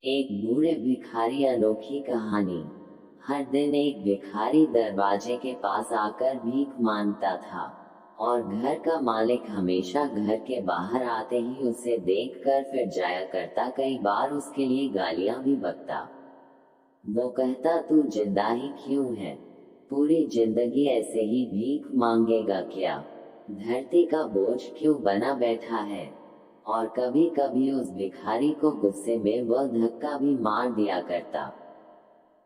एक बूढ़े भिखारी अनोखी कहानी। हर दिन एक भिखारी दरवाजे के पास आकर भीख मांगता था और घर का मालिक हमेशा घर के बाहर आते ही उसे देखकर फिर जाया करता। कई बार उसके लिए गालियां भी बकता। वो कहता, तू जिंदा ही क्यों है? पूरी जिंदगी ऐसे ही भीख मांगेगा क्या? धरती का बोझ क्यों बना बैठा है? और कभी कभी उस भिखारी को गुस्से में वह धक्का भी मार दिया करता।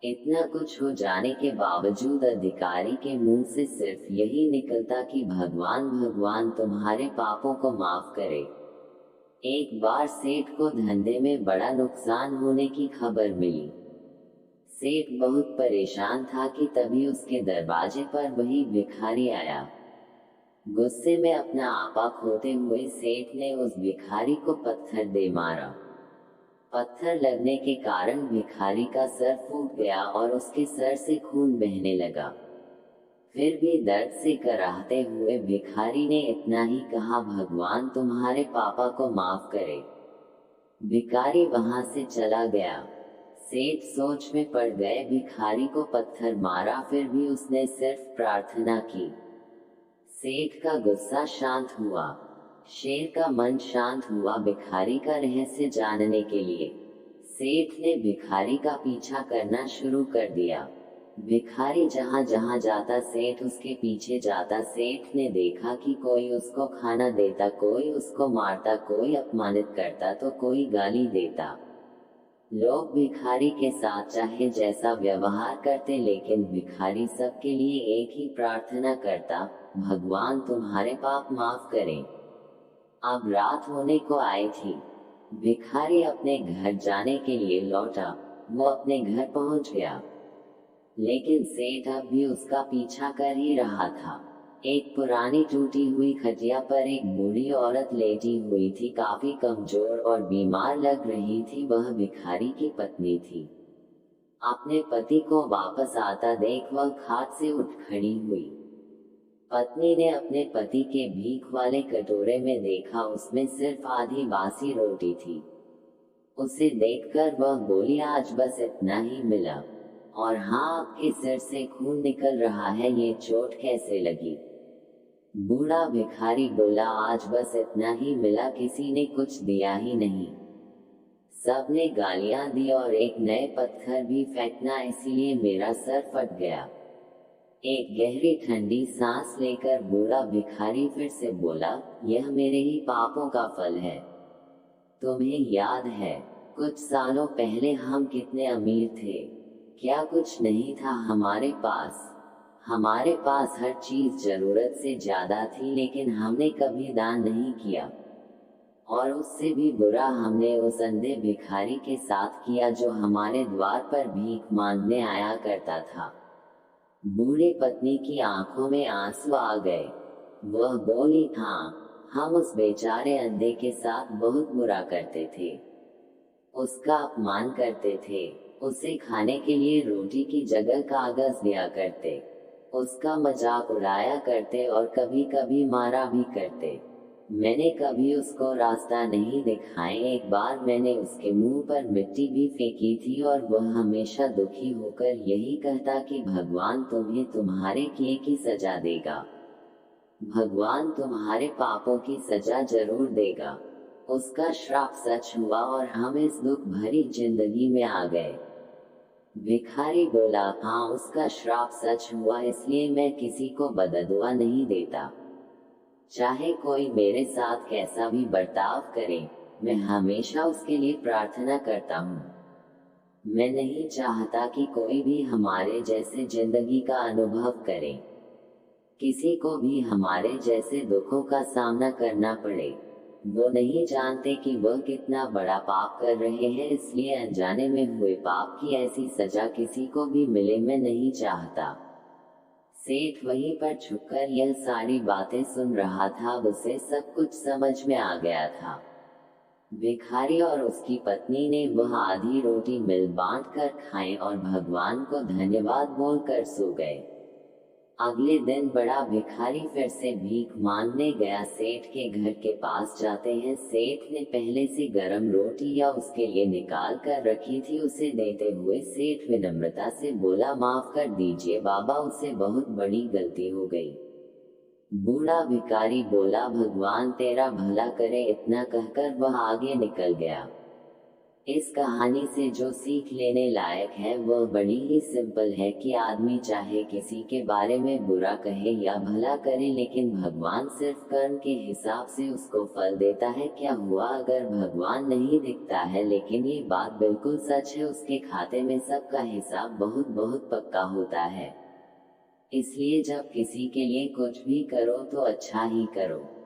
इतना कुछ हो जाने के बावजूद अधिकारी के मुंह से सिर्फ यही निकलता कि भगवान भगवान तुम्हारे पापों को माफ करे। एक बार सेठ को धंधे में बड़ा नुकसान होने की खबर मिली। सेठ बहुत परेशान था कि तभी उसके दरवाजे पर वही भिखारी आया। गुस्से में अपना आपा खोते हुए सेठ ने उस भिखारी को पत्थर दे मारा। पत्थर लगने के कारण भिखारी का सर फूट गया और उसके सर से खून बहने लगा। फिर भी दर्द से कराहते हुए भिखारी ने इतना ही कहा, भगवान तुम्हारे पापा को माफ करे। भिखारी वहां से चला गया। सेठ सोच में पड़ गए। भिखारी को पत्थर मारा, फिर भी उसने सिर्फ प्रार्थना की। सेठ का गुस्सा शांत हुआ। शेर का मन शांत हुआ भिखारी का रहस्य जानने के लिए। सेठ ने भिखारी का पीछा करना शुरू कर दिया। भिखारी जहां जहां जाता सेठ उसके पीछे जाता। सेठ ने देखा कि कोई उसको खाना देता, कोई उसको मारता, कोई अपमानित करता तो कोई गाली देता। लोग भिखारी के साथ चाहे जैसा व्यवहार करते, लेकिन भिखारी सबके लिए एक ही प्रार्थना करता, भगवान तुम्हारे पाप माफ करें। अब रात होने को आई थी। भिखारी अपने घर जाने के लिए लौटा। वो अपने घर पहुंच गया, लेकिन सेठ अब भी उसका पीछा कर ही रहा था। एक पुरानी टूटी हुई खटिया पर एक बूढ़ी औरत लेटी हुई थी, काफी कमजोर और बीमार लग रही थी। वह भिखारी की पत्नी थी। अपने पति को वापस आता देख वह खाट से उठ खड़ी हुई। पत्नी ने अपने पति के भीख वाले कटोरे में देखा, उसमें सिर्फ आधी बासी रोटी थी। उसे देखकर वह बोली, आज बस इतना ही मिला। और हाँ, आपके सिर से खून निकल रहा है, ये चोट कैसे लगी? बूढ़ा भिखारी बोला, आज बस इतना ही मिला, किसी ने कुछ दिया ही नहीं। सबने गालियां दी और एक नए पत्थर भी फेंकना, इसीलिए मेरा सर फट गया। एक गहरी ठंडी सांस लेकर बूढ़ा भिखारी फिर से बोला, यह मेरे ही पापों का फल है। तुम्हें याद है, कुछ सालों पहले हम कितने अमीर थे? क्या कुछ नहीं था हमारे पास? हमारे पास हर चीज जरूरत से ज्यादा थी, लेकिन हमने कभी दान नहीं किया। और उससे भी बुरा हमने उस अंधे भिखारी के साथ किया जो हमारे द्वार पर भीख मांगने आया करता था। बूढ़ी पत्नी की आंखों में आंसू आ गए। वह बोली, हाँ, हम उस बेचारे अंधे के साथ बहुत बुरा करते थे। उसका अपमान करते थे। उसे खाने के लिए रोटी की जगह कागज दिया करते। उसका मजाक उड़ाया करते और कभी कभी मारा भी करते। मैंने कभी उसको रास्ता नहीं दिखाए। एक बार मैंने उसके मुंह पर मिट्टी भी फेंकी थी और वह हमेशा दुखी होकर यही कहता कि भगवान तुम्हें तुम्हारे किए की सजा देगा। भगवान तुम्हारे पापों की सजा जरूर देगा। उसका श्राप सच हुआ और हम इस दुख भरी जिंदगी में आ गए। भिखारी बोला, हाँ, उसका श्राप सच हुआ, इसलिए मैं किसी को बददुआ नहीं देता। चाहे कोई मेरे साथ कैसा भी बर्ताव करे, मैं हमेशा उसके लिए प्रार्थना करता हूँ। मैं नहीं चाहता कि कोई भी हमारे जैसे जिंदगी का अनुभव करे, किसी को भी हमारे जैसे दुखों का सामना करना पड़े। वो नहीं जानते कि वह कितना बड़ा पाप कर रहे हैं, इसलिए अनजाने में हुए पाप की ऐसी सजा किसी को भी मिले, मैं नहीं चाहता। सेठ वहीं पर छुपकर यह सारी बातें सुन रहा था। उसे सब कुछ समझ में आ गया था। भिखारी और उसकी पत्नी ने वह आधी रोटी मिल बांट कर खाई और भगवान को धन्यवाद बोलकर सो गए। अगले दिन बड़ा भिखारी फिर से भीख मांगने गया। सेठ के घर के पास जाते हैं। सेठ ने पहले से गरम रोटियां उसके लिए निकाल कर रखी थी। उसे देते हुए सेठ विनम्रता से बोला, माफ कर दीजिए बाबा, उसे बहुत बड़ी गलती हो गई। बूढ़ा भिखारी बोला, भगवान तेरा भला करे। इतना कहकर वह आगे निकल गया। इस कहानी से जो सीख लेने लायक है वह बड़ी ही सिंपल है कि आदमी चाहे किसी के बारे में बुरा कहे या भला करे, लेकिन भगवान सिर्फ कर्म के हिसाब से उसको फल देता है। क्या हुआ अगर भगवान नहीं दिखता है, लेकिन ये बात बिल्कुल सच है, उसके खाते में सबका हिसाब बहुत बहुत पक्का होता है। इसलिए जब किसी के लिए कुछ भी करो तो अच्छा ही करो।